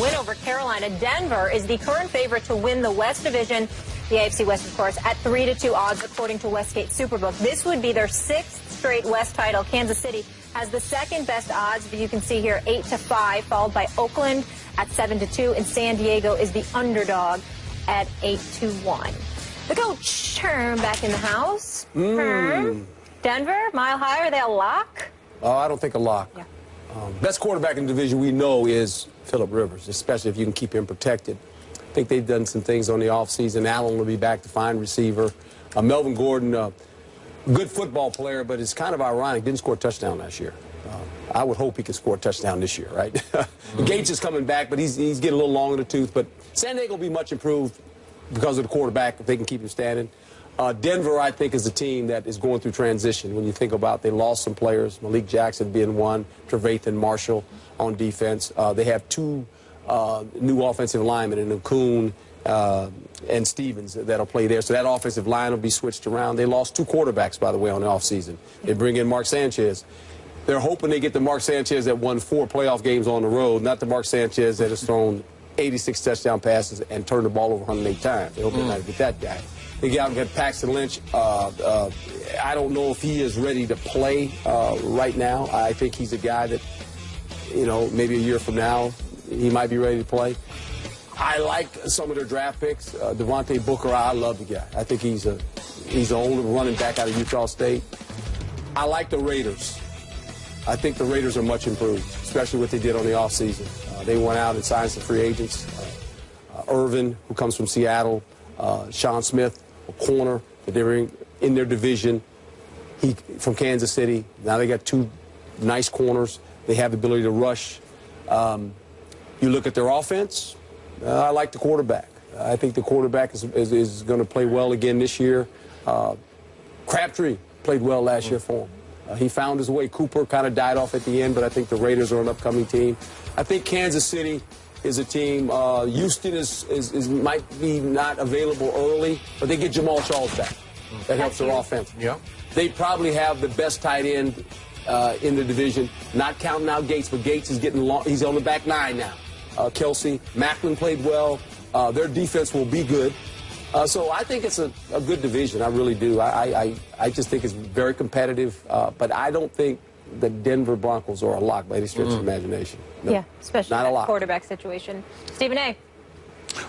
win over Carolina. Denver is the current favorite to win the West Division. The AFC West, of course, at 3-2 odds, according to Westgate Superbook. This would be their 6th straight West title. Kansas City has the second best odds, but you can see here 8-5, followed by Oakland at 7-2, and San Diego is the underdog at 8-1. The coach, Herm, back in the house. Herm, Denver, mile high, are they a lock? I don't think a lock. Yeah. Best quarterback in the division we know is Phillip Rivers, especially if you can keep him protected. I think they've done some things on the offseason. Allen will be back to find receiver. Melvin Gordon, good football player, but it's kind of ironic. Didn't score a touchdown last year. I would hope he could score a touchdown this year, right? Gates is coming back, but he's getting a little long in the tooth. But San Diego will be much improved because of the quarterback if they can keep him standing. Denver, I think, is a team that is going through transition. When you think about they lost some players, Malik Jackson being one, Trevathan Marshall on defense. They have 2 new offensive linemen in Okun and Stevens that'll play there. So that offensive line will be switched around. They lost 2 quarterbacks, by the way, on the offseason. They bring in Mark Sanchez. They're hoping they get the Mark Sanchez that won 4 playoff games on the road, not the Mark Sanchez that has thrown 86 touchdown passes and turned the ball over 108 times. They hope they're not get that guy. They got Paxton Lynch. I don't know if he is ready to play right now. I think he's a guy that, you know, maybe a year from now, he might be ready to play. I like some of their draft picks. Devontae Booker, I love the guy. I think he's an older running back out of Utah State. I like the Raiders. I think the Raiders are much improved, especially what they did on the offseason. They went out and signed some free agents. Irvin, who comes from Seattle, Sean Smith, a corner, that they were in their division. He from Kansas City. Now they got 2 nice corners. They have the ability to rush. You look at their offense, I like the quarterback. I think the quarterback is going to play well again this year. Crabtree played well last year for him. He found his way. Cooper kind of died off at the end, but I think the Raiders are an upcoming team. I think Kansas City is a team. Houston might be not available early, but they get Jamal Charles back. That helps their offense. Yeah. They probably have the best tight end in the division, not counting out Gates, but Gates is getting long. He's on the back 9 now. Kelsey, Macklin played well. Their defense will be good. So I think it's a good division. I really do. I just think it's very competitive. But I don't think the Denver Broncos are a lock by any stretch of imagination. No, yeah, especially not a that lock. quarterback situation. Stephen A.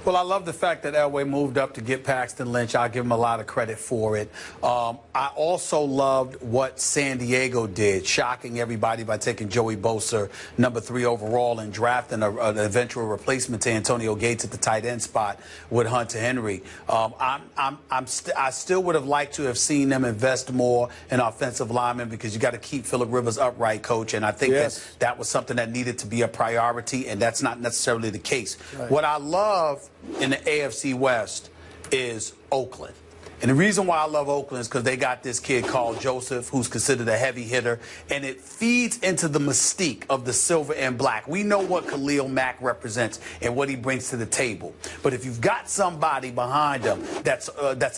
Well, I love the fact that Elway moved up to get Paxton Lynch. I'll give him a lot of credit for it. I also loved what San Diego did, shocking everybody by taking Joey Bosa, number 3 overall, and drafting an eventual replacement to Antonio Gates at the tight end spot with Hunter Henry. I still would have liked to have seen them invest more in offensive linemen because you got to keep Phillip Rivers upright, Coach. And I think that was something that needed to be a priority, and that's not necessarily the case. Right. What I love in the AFC West is Oakland. And the reason why I love Oakland is because they got this kid called Joseph, who's considered a heavy hitter, and it feeds into the mystique of the silver and black. We know what Khalil Mack represents and what he brings to the table. But if you've got somebody behind him that's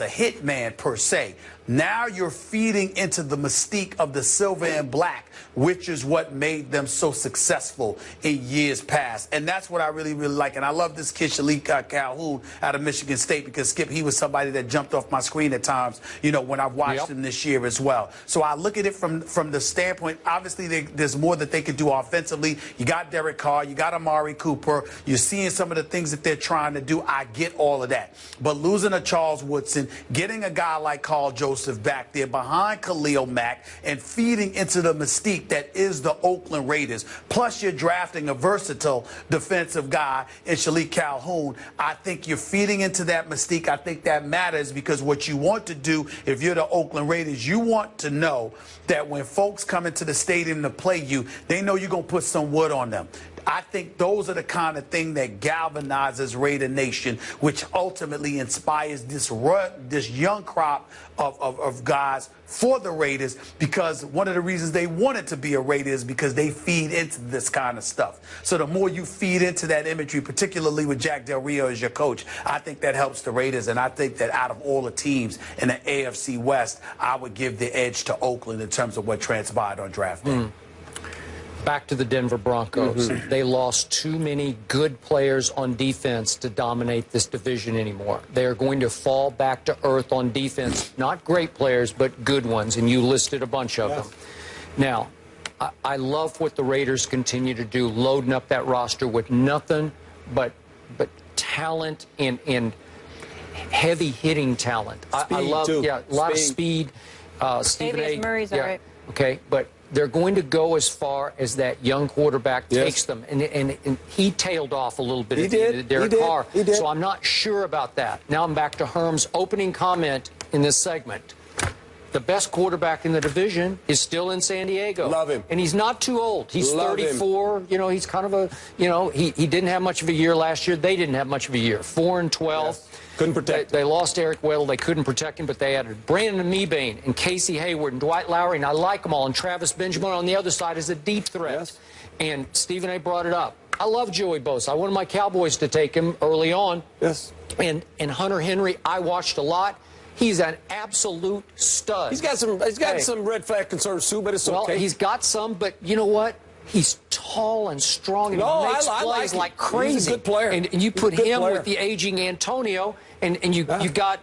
a hit man per se, now you're feeding into the mystique of the silver and black, which is what made them so successful in years past. And that's what I really, really like. And I love this kid, Shalik Calhoun, out of Michigan State, because, Skip, he was somebody that jumped off my screen at times, you know, when I've watched him this year as well. So I look at it from the standpoint, obviously there's more that they could do offensively. You got Derek Carr, you got Amari Cooper, you're seeing some of the things that they're trying to do. I get all of that. But losing a Charles Woodson, getting a guy like Carl Joseph back there behind Khalil Mack and feeding into the mystique that is the Oakland Raiders. Plus, you're drafting a versatile defensive guy in Shalik Calhoun. I think you're feeding into that mystique. I think that matters because what you want to do if you're the Oakland Raiders, you want to know that when folks come into the stadium to play you, they know you're going to put some wood on them. I think those are the kind of thing that galvanizes Raider Nation, which ultimately inspires this young crop of guys for the Raiders, because one of the reasons they wanted to be a Raider is because they feed into this kind of stuff. So the more you feed into that imagery, particularly with Jack Del Rio as your coach, I think that helps the Raiders. And I think that out of all the teams in the AFC West, I would give the edge to Oakland in terms of what transpired on draft day. back to the Denver Broncos. They lost too many good players on defense to dominate this division anymore. They are going to fall back to earth on defense. Not great players, but good ones, and you listed a bunch of them. Now, I love what the Raiders continue to do, loading up that roster with nothing but talent and heavy-hitting talent. I love, too. a lot of speed. Stephen A. Murray's all right. Okay, but they're going to go as far as that young quarterback takes them. And he tailed off a little bit at the end of Derek Carr. He did. So I'm not sure about that. Now I'm back to Herm's opening comment in this segment. The best quarterback in the division is still in San Diego. Love him. And he's not too old. He's 34. You know, he's kind of a, he didn't have much of a year last year. They didn't have much of a year. 4-12. Yes. Couldn't protect him. They lost Eric Weddle. They couldn't protect him, but they added Brandon Meebane and Casey Hayward and Dwight Lowry, and I like them all. And Travis Benjamin on the other side is a deep threat. Yes. And Stephen A. brought it up. I love Joey Bosa. I wanted my Cowboys to take him early on. Yes. And Hunter Henry, I watched a lot. He's an absolute stud. He's got some red flag concerns too, but it's okay. Well, he's got some, but you know what? He's tall and strong and he makes plays like crazy. He's a good player. And you put him with the aging Antonio, and you got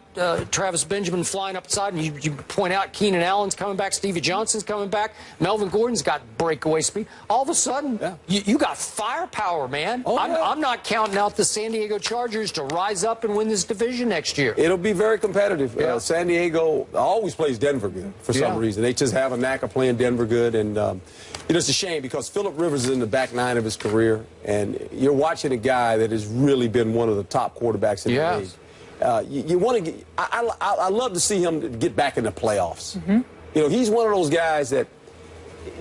Travis Benjamin flying upside, and you point out Keenan Allen's coming back, Stevie Johnson's coming back, Melvin Gordon's got breakaway speed. All of a sudden, you got firepower, man. I'm not counting out the San Diego Chargers to rise up and win this division next year. It'll be very competitive. San Diego always plays Denver good for some reason. They just have a knack of playing Denver good, and it's a shame because Phillip Rivers is in the back nine of his career, and you're watching a guy that has really been one of the top quarterbacks in the league. You want to get, I love to see him get back in the playoffs. You know, he's one of those guys that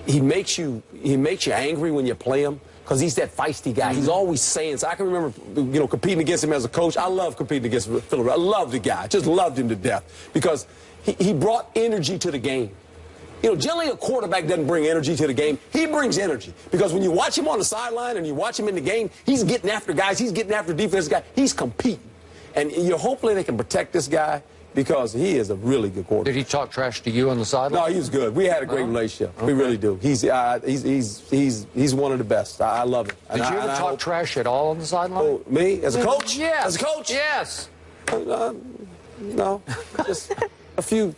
he makes you angry when you play him because he's that feisty guy. He's always saying, so I can remember, competing against him as a coach. I love competing against Phillip. I love the guy. I just loved him to death because he brought energy to the game. You know, generally a quarterback doesn't bring energy to the game. He brings energy because when you watch him on the sideline and you watch him in the game, he's getting after guys. He's getting after defensive guys. He's competing. And hopefully they can protect this guy because he is a really good quarterback. Did he talk trash to you on the sideline? No, he was good. We had a great relationship. We really do. He's one of the best. I love him. Did you ever talk trash at all on the sideline? Oh, me? As a coach? Yes. As a coach? Yes. No. Just a few.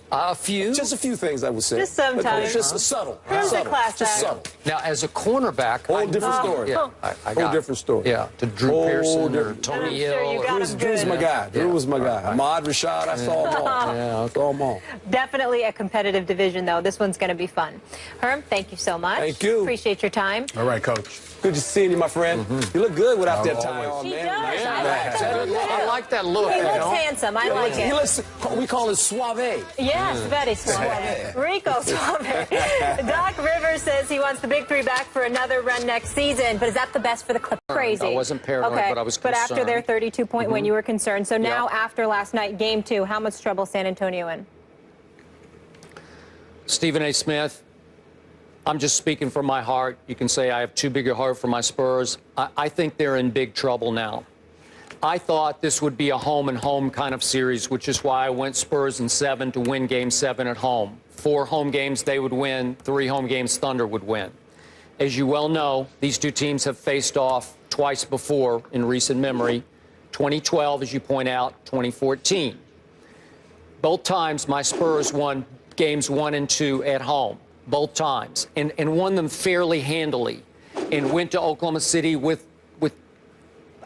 Just a few things, I would say. Just sometimes. It's just subtle. Here's a class Just act. subtle. Now, as a cornerback, Whole different story. Yeah, I got Whole different story. Yeah, to Drew Pearson or Tony Hill. Drew's my guy. Drew was my guy. Ahmad Rashad, I saw them all. Yeah, saw them all. Definitely a competitive division, though. This one's going to be fun. Herm, thank you so much. Thank you. Appreciate your time. All right, Coach. Good to see you, my friend. You look good without that tie on, He man. does. Yeah, I I like that look. He looks handsome. I like it. He looks, we call it suave. Yes, very suave. Rico suave. Doc Rivers says he wants the Big Three back for another run next season, but is that the best for the Clippers? Crazy. I wasn't paranoid, but I was concerned. But after their 32-point win, you were concerned. So now, after last night, Game 2, how much trouble San Antonio in? Stephen A. Smith, I'm just speaking from my heart. You can say I have too big a heart for my Spurs. I think they're in big trouble now. I thought this would be a home-and-home kind of series, which is why I went Spurs in 7 to win Game 7 at home. 4 home games they would win, 3 home games Thunder would win. As you well know, these two teams have faced off twice before in recent memory, 2012, as you point out, 2014. Both times my Spurs won games 1 and 2 at home. Both times, and won them fairly handily, and went to Oklahoma City with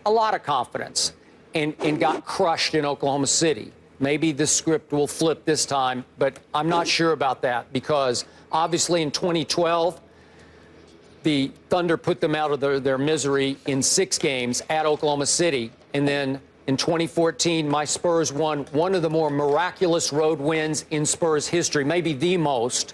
a lot of confidence, and got crushed in Oklahoma City. Maybe the script will flip this time, but I'm not sure about that because obviously in 2012, the Thunder put them out of their misery in 6 games at Oklahoma City, and then in 2014, my Spurs won one of the more miraculous road wins in Spurs history, maybe the most.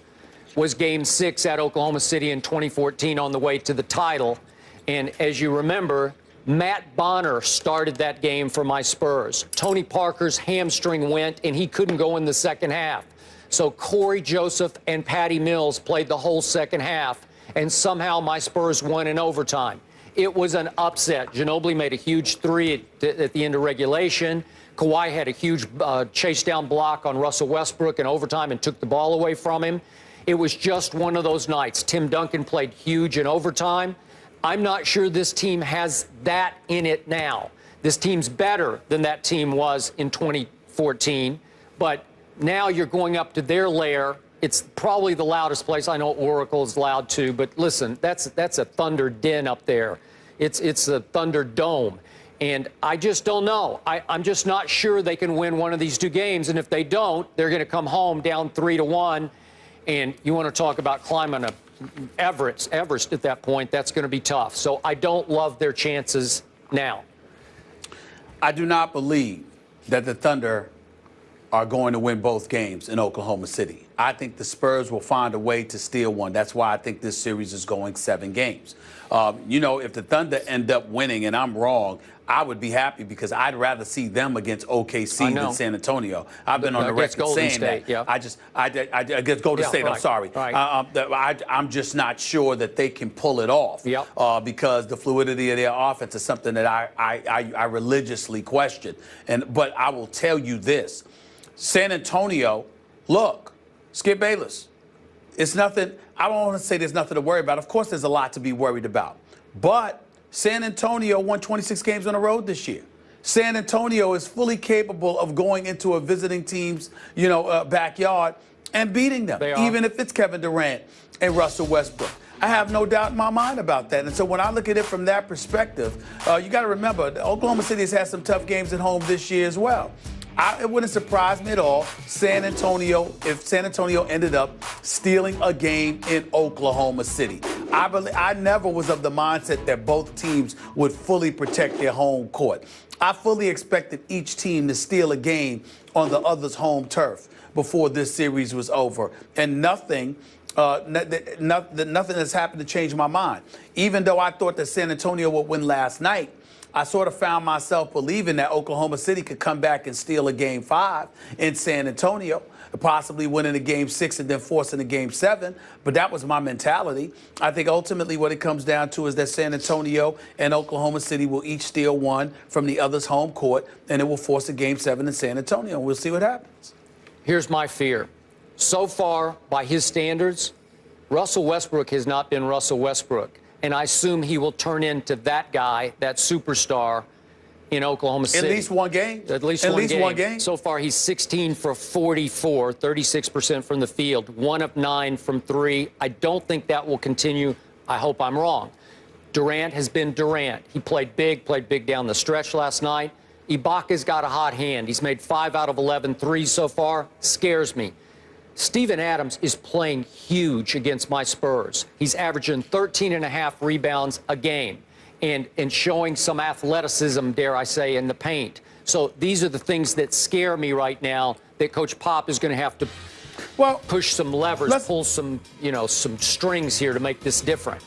Was Game 6 at Oklahoma City in 2014 on the way to the title. And as you remember, Matt Bonner started that game for my Spurs. Tony Parker's hamstring went, and he couldn't go in the second half. So Corey Joseph and Patty Mills played the whole second half, and somehow my Spurs won in overtime. It was an upset. Ginobili made a huge 3 at the end of regulation. Kawhi had a huge chase down block on Russell Westbrook in overtime and took the ball away from him. It was just one of those nights. Tim Duncan played huge in overtime. I'm not sure this team has that in it now. This team's better than that team was in 2014, but now you're going up to their lair. It's probably the loudest place. I know Oracle is loud too, but listen, that's a Thunder den up there. It's a Thunder Dome. And I just don't know. I'm just not sure they can win one of these two games. And if they don't, they're going to come home down 3-1. And you want to talk about climbing Everest at that point, that's going to be tough. So I don't love their chances now. I do not believe that the Thunder are going to win both games in Oklahoma City. I think the Spurs will find a way to steal one. That's why I think this series is going 7 games. You know, if the Thunder end up winning and I'm wrong, I would be happy because I'd rather see them against OKC than San Antonio. I've been on the record saying State, that. yeah. I guess Golden State, right, I'm sorry. Right. I'm just not sure that they can pull it off because the fluidity of their offense is something that I religiously question. But I will tell you this. San Antonio, look, Skip Bayless, it's nothing. I don't want to say there's nothing to worry about. Of course, there's a lot to be worried about. But San Antonio won 26 games on the road this year. San Antonio is fully capable of going into a visiting team's, backyard and beating them, even if it's Kevin Durant and Russell Westbrook. I have no doubt in my mind about that. And so when I look at it from that perspective, you got to remember, Oklahoma City has had some tough games at home this year as well. It wouldn't surprise me at all if San Antonio ended up stealing a game in Oklahoma City. I never was of the mindset that both teams would fully protect their home court. I fully expected each team to steal a game on the other's home turf before this series was over. And nothing has happened to change my mind. Even though I thought that San Antonio would win last night, I sort of found myself believing that Oklahoma City could come back and steal a Game 5 in San Antonio, possibly winning a Game 6 and then forcing a Game 7. But that was my mentality. I think ultimately what it comes down to is that San Antonio and Oklahoma City will each steal one from the other's home court, and it will force a Game 7 in San Antonio. We'll see what happens. Here's my fear. So far, by his standards, Russell Westbrook has not been Russell Westbrook. And I assume he will turn into that guy, that superstar in Oklahoma City. At least one game. At least one game. So far, he's 16 for 44, 36% from the field, 1 of 9 from 3. I don't think that will continue. I hope I'm wrong. Durant has been Durant. He played big down the stretch last night. Ibaka's got a hot hand. He's made 5 out of 11 threes so far. Scares me. Steven Adams is playing huge against my Spurs. He's averaging 13.5 rebounds a game and showing some athleticism, dare I say, in the paint. So these are the things that scare me right now that Coach Pop is going to have to push some levers, pull some, some strings here to make this different.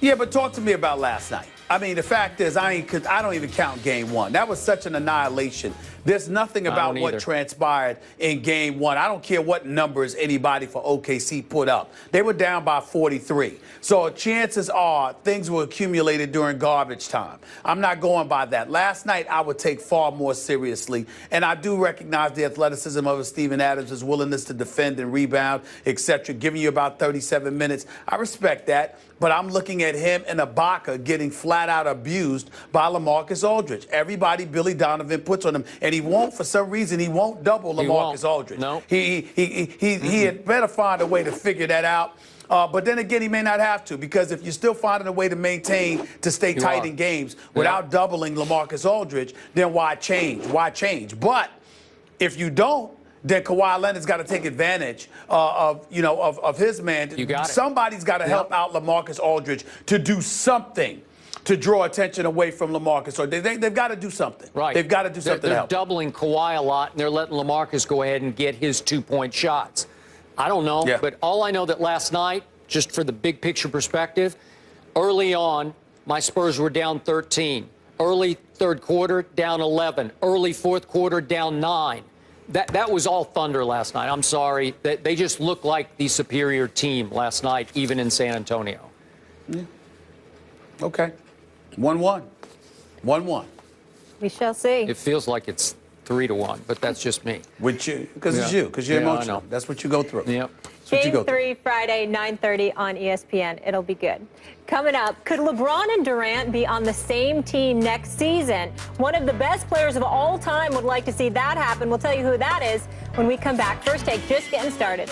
Yeah, but talk to me about last night. I mean, the fact is, I don't even count Game 1. That was such an annihilation. There's nothing about what transpired in Game 1. I don't care what numbers anybody for OKC put up. They were down by 43. So chances are things were accumulated during garbage time. I'm not going by that. Last night, I would take far more seriously. And I do recognize the athleticism of Steven Adams, his willingness to defend and rebound, etc., giving you about 37 minutes. I respect that. But I'm looking at him and Ibaka getting flat out abused by LaMarcus Aldridge. Everybody Billy Donovan puts on him. And he won't, for some reason, he won't double LaMarcus Aldridge. No. He had better find a way to figure that out. But then again, he may not have to, because if you're still finding a way to maintain to stay tight in games without doubling LaMarcus Aldridge, then why change? Why change? But if you don't, then Kawhi Leonard's got to take advantage of his man. Somebody's got to help out LaMarcus Aldridge to do something to draw attention away from LaMarcus. Or they've got to do something. Right. They've got to do something They're else. doubling Kawhi a lot, and they're letting LaMarcus go ahead and get his 2-point shots. I don't know, but all I know that last night, just for the big picture perspective, early on, my Spurs were down 13. Early third quarter, down 11. Early fourth quarter, down 9. That was all Thunder last night. I'm sorry. They just looked like the superior team last night, even in San Antonio. Yeah. Okay. 1-1. 1-1. We shall see. It feels like it's 3-1, but that's just me. With you, because it's you, because you're emotional. That's what you go through. Yep. Game 3 Friday, 9:30 on ESPN. It'll be good. Coming up, could LeBron and Durant be on the same team next season? One of the best players of all time would like to see that happen. We'll tell you who that is when we come back. First Take, just getting started.